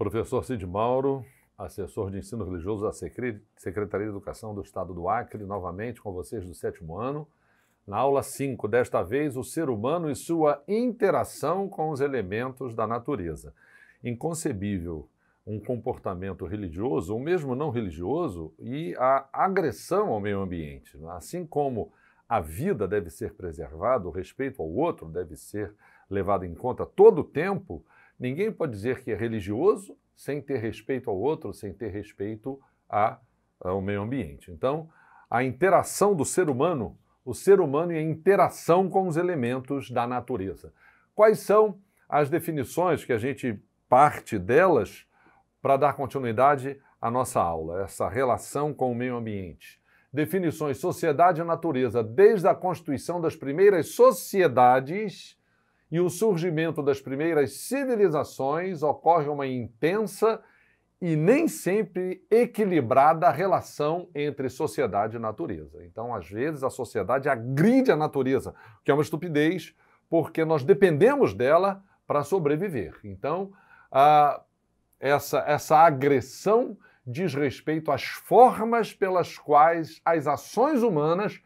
Professor Cid Mauro, assessor de ensino religioso da Secretaria de Educação do Estado do Acre, novamente com vocês do 7º ano. Na aula 5, desta vez, o ser humano e sua interação com os elementos da natureza. Inconcebível um comportamento religioso, ou mesmo não religioso, e a agressão ao meio ambiente. Assim como a vida deve ser preservada, o respeito ao outro deve ser levado em conta todo o tempo, ninguém pode dizer que é religioso sem ter respeito ao outro, sem ter respeito ao meio ambiente. Então, a interação do ser humano, o ser humano e a interação com os elementos da natureza. Quais são as definições que a gente parte delas para dar continuidade à nossa aula, essa relação com o meio ambiente? Definições: sociedade e natureza. Desde a constituição das primeiras sociedades e o surgimento das primeiras civilizações, ocorre uma intensa e nem sempre equilibrada relação entre sociedade e natureza. Então, às vezes, a sociedade agride a natureza, o que é uma estupidez, porque nós dependemos dela para sobreviver. Então, essa agressão diz respeito às formas pelas quais as ações humanas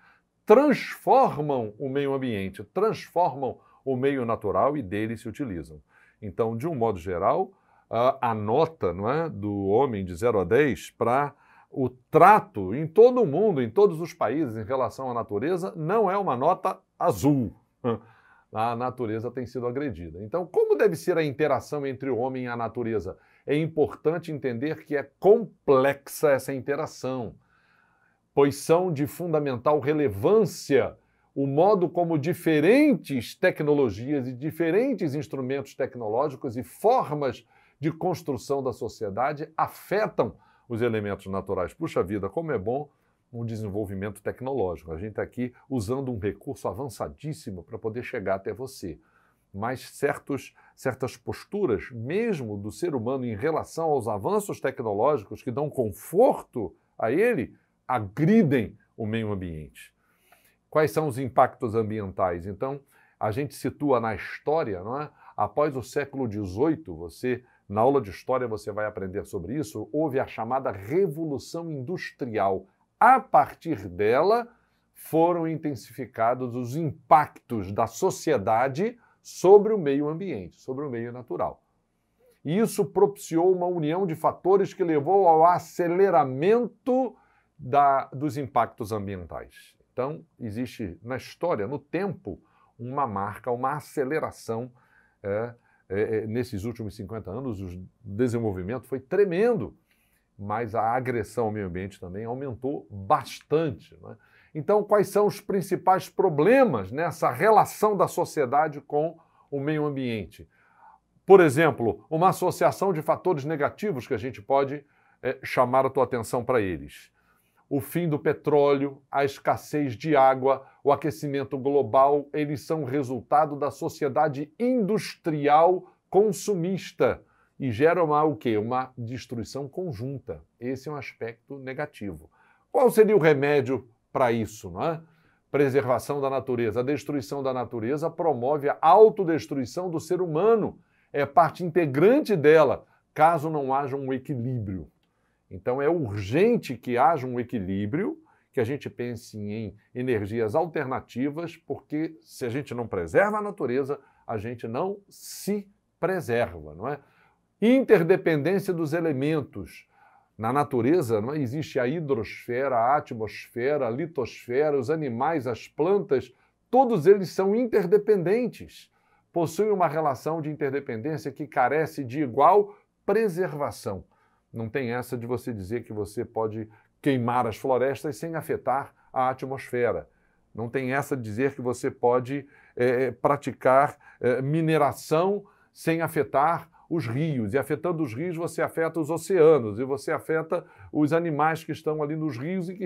transformam o meio ambiente, transformam o meio natural e dele se utilizam. Então, de um modo geral, a nota, não é, do homem de 0 a 10 para o trato em todo o mundo, em todos os países, em relação à natureza, não é uma nota azul. A natureza tem sido agredida. Então, como deve ser a interação entre o homem e a natureza? É importante entender que é complexa essa interação, pois são de fundamental relevância o modo como diferentes tecnologias e diferentes instrumentos tecnológicos e formas de construção da sociedade afetam os elementos naturais. Puxa vida, como é bom um desenvolvimento tecnológico. A gente está aqui usando um recurso avançadíssimo para poder chegar até você. Mas certas posturas, mesmo do ser humano em relação aos avanços tecnológicos que dão conforto a ele, agridem o meio ambiente. Quais são os impactos ambientais? Então, a gente situa na história, não é? Após o século XVIII, na aula de história você vai aprender sobre isso, houve a chamada Revolução Industrial. A partir dela, foram intensificados os impactos da sociedade sobre o meio ambiente, sobre o meio natural. E isso propiciou uma união de fatores que levou ao aceleramento dos impactos ambientais. Então, existe na história, no tempo, uma marca, uma aceleração. Nesses últimos 50 anos, o desenvolvimento foi tremendo, mas a agressão ao meio ambiente também aumentou bastante, não é? Então, quais são os principais problemas nessa relação da sociedade com o meio ambiente? Por exemplo, uma associação de fatores negativos que a gente pode chamar a tua atenção para eles. O fim do petróleo, a escassez de água, o aquecimento global, eles são resultado da sociedade industrial consumista e geram o quê? Uma destruição conjunta. Esse é um aspecto negativo. Qual seria o remédio para isso, não é? Preservação da natureza. A destruição da natureza promove a autodestruição do ser humano. É parte integrante dela, caso não haja um equilíbrio. Então, é urgente que haja um equilíbrio, que a gente pense em energias alternativas, porque se a gente não preserva a natureza, a gente não se preserva, não é? Interdependência dos elementos. Na natureza, não é? Existe a hidrosfera, a atmosfera, a litosfera, os animais, as plantas, todos eles são interdependentes. Possuem uma relação de interdependência que carece de igual preservação. Não tem essa de você dizer que você pode queimar as florestas sem afetar a atmosfera. Não tem essa de dizer que você pode praticar mineração sem afetar os rios. E afetando os rios, você afeta os oceanos. E você afeta os animais que estão ali nos rios e que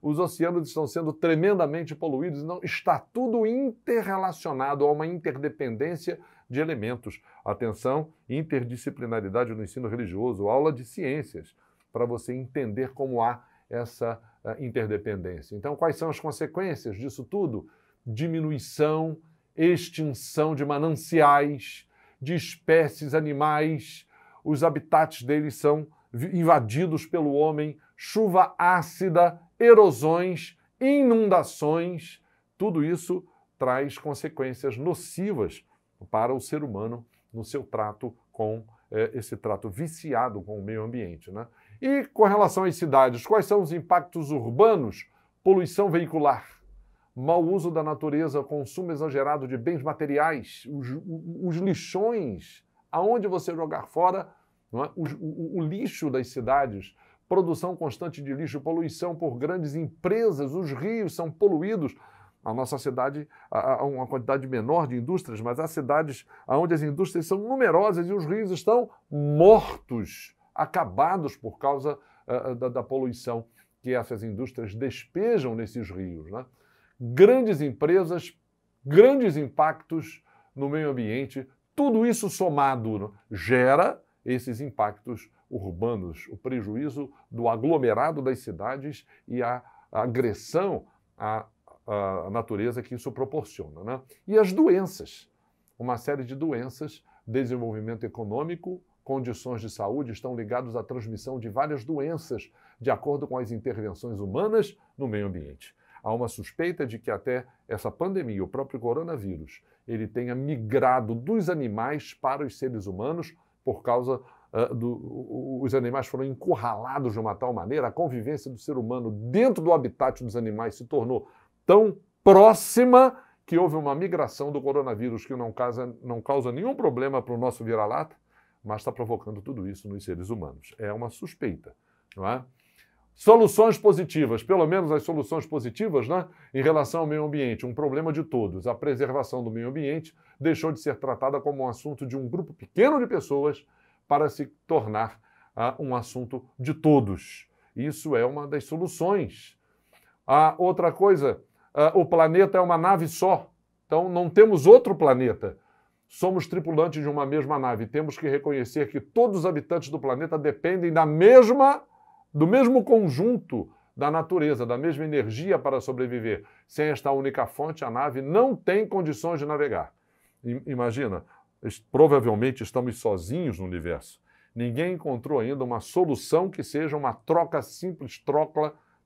os oceanos estão sendo tremendamente poluídos. Não, está tudo interrelacionado a uma interdependência de elementos. Atenção, interdisciplinaridade no ensino religioso, aula de ciências, para você entender como há essa interdependência. Então, quais são as consequências disso tudo? Diminuição, extinção de mananciais, de espécies animais, os habitats deles são invadidos pelo homem, chuva ácida, erosões, inundações, tudo isso traz consequências nocivas para o ser humano no seu trato com esse trato viciado com o meio ambiente, né? E com relação às cidades, quais são os impactos urbanos? Poluição veicular, mau uso da natureza, consumo exagerado de bens materiais, os lixões, aonde você jogar fora, não é? O lixo das cidades, produção constante de lixo, poluição por grandes empresas, os rios são poluídos. A nossa cidade há uma quantidade menor de indústrias, mas há cidades onde as indústrias são numerosas e os rios estão mortos, acabados por causa da poluição que essas indústrias despejam nesses rios, né? Grandes empresas, grandes impactos no meio ambiente, tudo isso somado, né, gera esses impactos urbanos, o prejuízo do aglomerado das cidades e a agressão à natureza que isso proporciona, né? E as doenças, uma série de doenças, desenvolvimento econômico, condições de saúde estão ligados à transmissão de várias doenças, de acordo com as intervenções humanas no meio ambiente. Há uma suspeita de que até essa pandemia, o próprio coronavírus, ele tenha migrado dos animais para os seres humanos por causa os animais foram encurralados de uma tal maneira, a convivência do ser humano dentro do habitat dos animais se tornou tão próxima que houve uma migração do coronavírus que não causa nenhum problema para o nosso vira-lata, mas está provocando tudo isso nos seres humanos. É uma suspeita, não é? Soluções positivas, pelo menos as soluções positivas, né, em relação ao meio ambiente, um problema de todos. A preservação do meio ambiente deixou de ser tratada como um assunto de um grupo pequeno de pessoas para se tornar um assunto de todos. Isso é uma das soluções. Outra coisa, o planeta é uma nave só, então não temos outro planeta. Somos tripulantes de uma mesma nave. Temos que reconhecer que todos os habitantes do planeta dependem do mesmo conjunto da natureza, da mesma energia para sobreviver. Sem esta única fonte, a nave não tem condições de navegar. Imagina, provavelmente estamos sozinhos no universo. Ninguém encontrou ainda uma solução que seja uma simples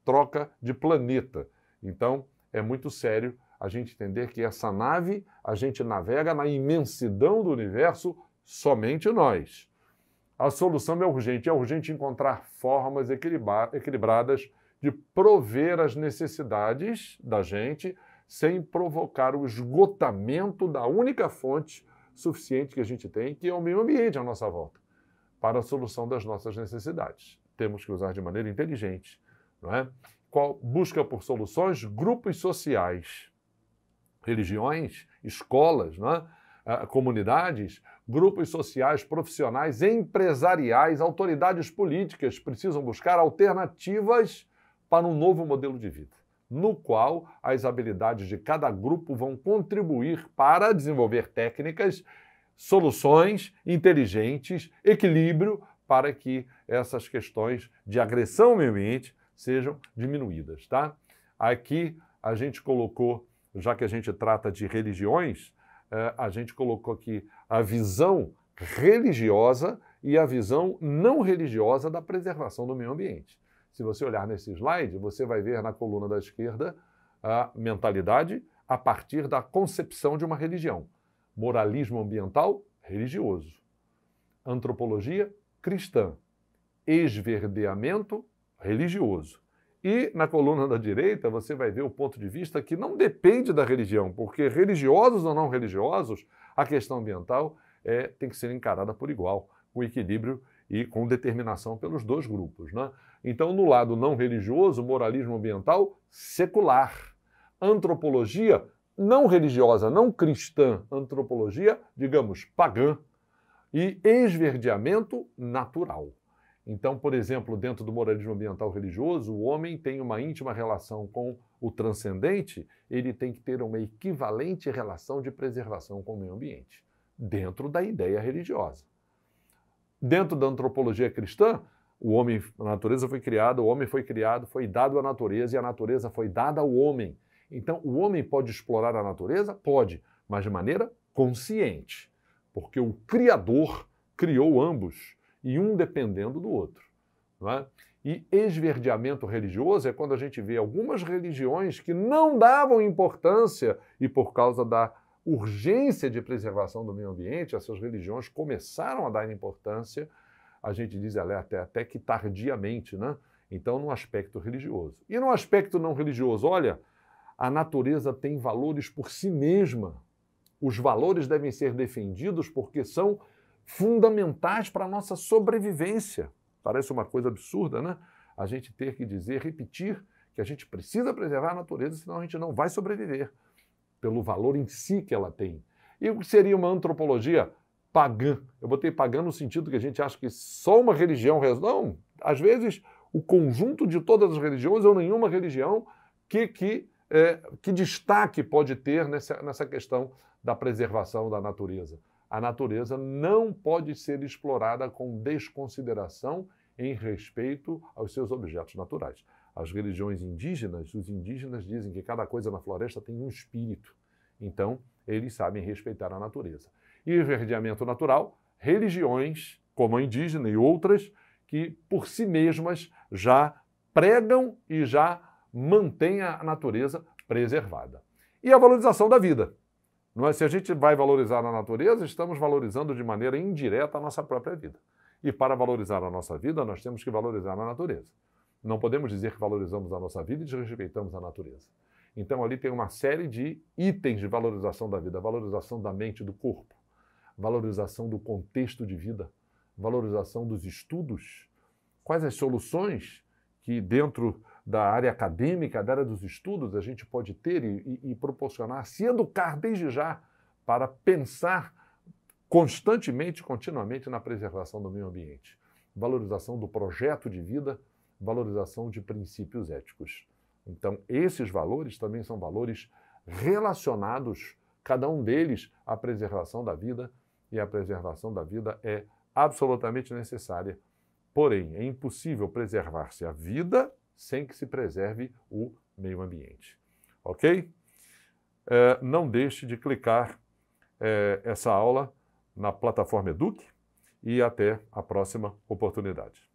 troca de planeta. Então, é muito sério a gente entender que essa nave, a gente navega na imensidão do universo, somente nós. A solução é urgente encontrar formas equilibradas de prover as necessidades da gente sem provocar o esgotamento da única fonte suficiente que a gente tem, que é o meio ambiente à nossa volta, para a solução das nossas necessidades. Temos que usar de maneira inteligente, não é? Busca por soluções, grupos sociais, religiões, escolas, não é? Comunidades, grupos sociais, profissionais, empresariais, autoridades políticas precisam buscar alternativas para um novo modelo de vida, no qual as habilidades de cada grupo vão contribuir para desenvolver técnicas, soluções inteligentes, equilíbrio, para que essas questões de agressão ao meio ambiente sejam diminuídas, tá? Aqui a gente colocou, já que a gente trata de religiões, a gente colocou aqui a visão religiosa e a visão não religiosa da preservação do meio ambiente. Se você olhar nesse slide, você vai ver na coluna da esquerda a mentalidade a partir da concepção de uma religião. Moralismo ambiental, religioso. Antropologia, cristã. Esverdeamento, religioso. E na coluna da direita você vai ver o ponto de vista que não depende da religião, porque religiosos ou não religiosos, a questão ambiental tem que ser encarada por igual, com equilíbrio e com determinação pelos dois grupos, né? Então, no lado não religioso, moralismo ambiental secular. Antropologia não religiosa, não cristã, antropologia, digamos, pagã. E esverdeamento natural. Então, por exemplo, dentro do moralismo ambiental religioso, o homem tem uma íntima relação com o transcendente, ele tem que ter uma equivalente relação de preservação com o meio ambiente, dentro da ideia religiosa. Dentro da antropologia cristã, a natureza foi criada, o homem foi criado, foi dado à natureza e a natureza foi dada ao homem. Então, o homem pode explorar a natureza? Pode, mas de maneira consciente, porque o Criador criou ambos. e um dependendo do outro. Não é? E esverdeamento religioso é quando a gente vê algumas religiões que não davam importância e por causa da urgência de preservação do meio ambiente, essas religiões começaram a dar importância, a gente diz até que tardiamente, né? Então, no aspecto religioso. E no aspecto não religioso, olha, a natureza tem valores por si mesma. Os valores devem ser defendidos porque são fundamentais para a nossa sobrevivência. Parece uma coisa absurda, né? A gente ter que dizer, repetir, que a gente precisa preservar a natureza, senão a gente não vai sobreviver, pelo valor em si que ela tem. E o que seria uma antropologia pagã? Eu botei pagã no sentido que a gente acha que só uma religião resolve. Não, às vezes o conjunto de todas as religiões ou nenhuma religião que destaque pode ter nessa questão da preservação da natureza. A natureza não pode ser explorada com desconsideração em respeito aos seus objetos naturais. As religiões indígenas, os indígenas dizem que cada coisa na floresta tem um espírito. Então, eles sabem respeitar a natureza. E esverdeamento natural, religiões como a indígena e outras que por si mesmas já pregam e já mantêm a natureza preservada. E a valorização da vida. Não é? Se a gente vai valorizar a natureza, estamos valorizando de maneira indireta a nossa própria vida. E para valorizar a nossa vida, nós temos que valorizar a natureza. Não podemos dizer que valorizamos a nossa vida e desrespeitamos a natureza. Então ali tem uma série de itens de valorização da vida, valorização da mente e do corpo, valorização do contexto de vida, valorização dos estudos. Quais as soluções que dentro da área acadêmica, da área dos estudos, a gente pode ter e proporcionar, se educar desde já para pensar constantemente, continuamente na preservação do meio ambiente. Valorização do projeto de vida, valorização de princípios éticos. Então, esses valores também são valores relacionados, cada um deles, à preservação da vida, e a preservação da vida é absolutamente necessária. Porém, é impossível preservar-se a vida sem que se preserve o meio ambiente. Ok? Não deixe de clicar essa aula na plataforma Eduque e até a próxima oportunidade.